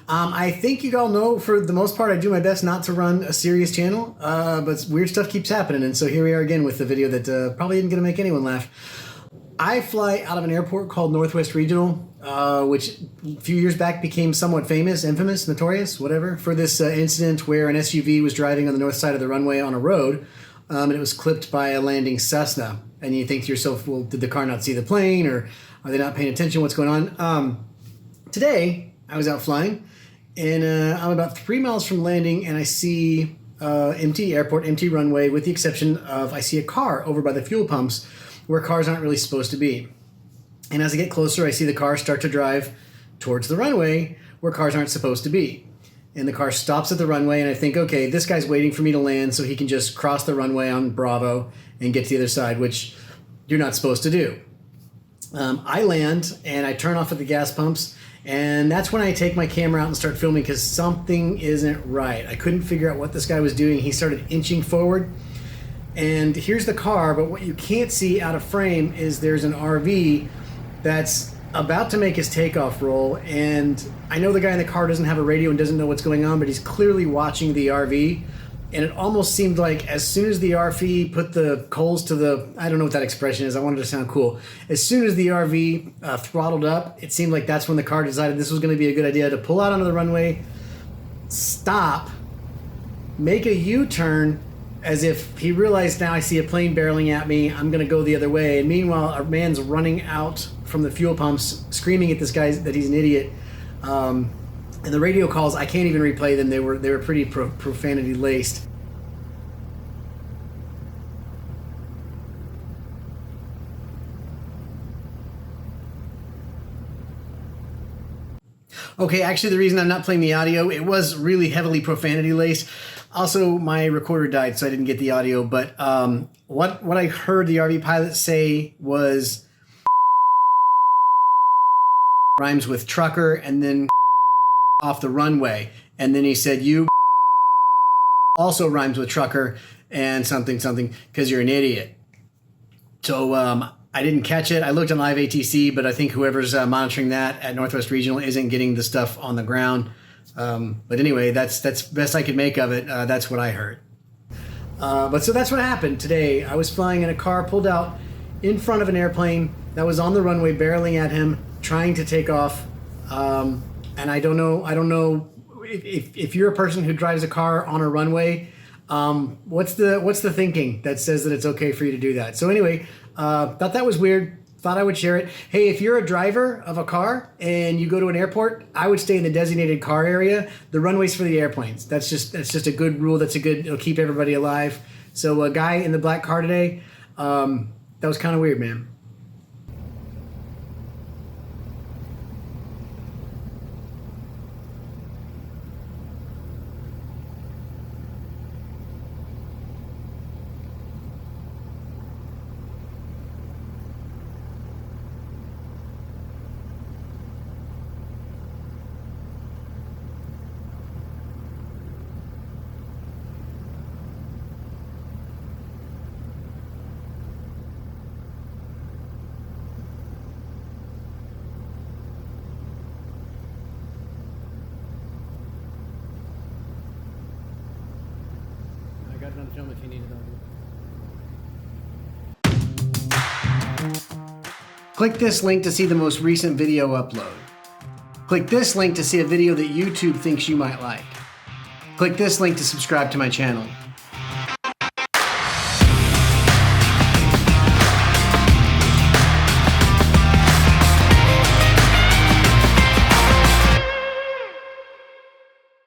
I think you all know, for the most part, I do my best not to run a serious channel, but weird stuff keeps happening, and so here we are again with the video that probably isn't going to make anyone laugh. I fly out of an airport called Northwest Regional, which a few years back became somewhat famous, infamous, notorious, whatever, for this incident where an SUV was driving on the north side of the runway on a road, and it was clipped by a landing Cessna. And you think to yourself, well, did the car not see the plane, or are they not paying attention? What's going on? Today, I was out flying, and I'm about 3 miles from landing, and I see empty airport, empty runway, with the exception of I see a car over by the fuel pumps where cars aren't really supposed to be. And as I get closer, I see the car start to drive towards the runway where cars aren't supposed to be. And the car stops at the runway, and I think, okay, this guy's waiting for me to land so he can just cross the runway on Bravo and get to the other side, which you're not supposed to do. I land, and I turn off at the gas pumps, and that's when I take my camera out and start filming because something isn't right. I couldn't figure out what this guy was doing. He started inching forward. And here's the car, but what you can't see out of frame is there's an RV that's about to make his takeoff roll, and I know the guy in the car doesn't have a radio and doesn't know what's going on, but he's clearly watching the RV, and it almost seemed like as soon as the RV put the coals to the, I don't know what that expression is, I wanted to sound cool, as soon as the RV throttled up, it seemed like that's when the car decided this was going to be a good idea to pull out onto the runway, stop, make a U-turn, as if he realized, now I see a plane barreling at me, I'm going to go the other way. And meanwhile, a man's running out from the fuel pumps, screaming at this guy that he's an idiot. And the radio calls, I can't even replay them. They were pretty profanity laced. Okay, actually the reason I'm not playing the audio, it was really heavily profanity laced. Also, my recorder died, so I didn't get the audio, but what I heard the RV pilot say was rhymes with trucker, and then off the runway. And then he said, you also rhymes with trucker and something, because you're an idiot. So I didn't catch it. I looked on live ATC, but I think whoever's monitoring that at Northwest Regional isn't getting the stuff on the ground. But anyway, that's best I could make of it. That's what I heard. But so that's what happened today. I was flying in a car pulled out in front of an airplane that was on the runway barreling at him, trying to take off. And I don't know if you're a person who drives a car on a runway, what's the thinking that says that it's okay for you to do that? So anyway, thought that was weird. Thought I would share it. Hey, if you're a driver of a car and you go to an airport, I would stay in the designated car area. The runway's for the airplanes. That's just a good rule. It'll keep everybody alive. So a guy in the black car today, that was kind of weird, man. I got it on film if you need it on. Click this link to see the most recent video upload. Click this link to see a video that YouTube thinks you might like. Click this link to subscribe to my channel.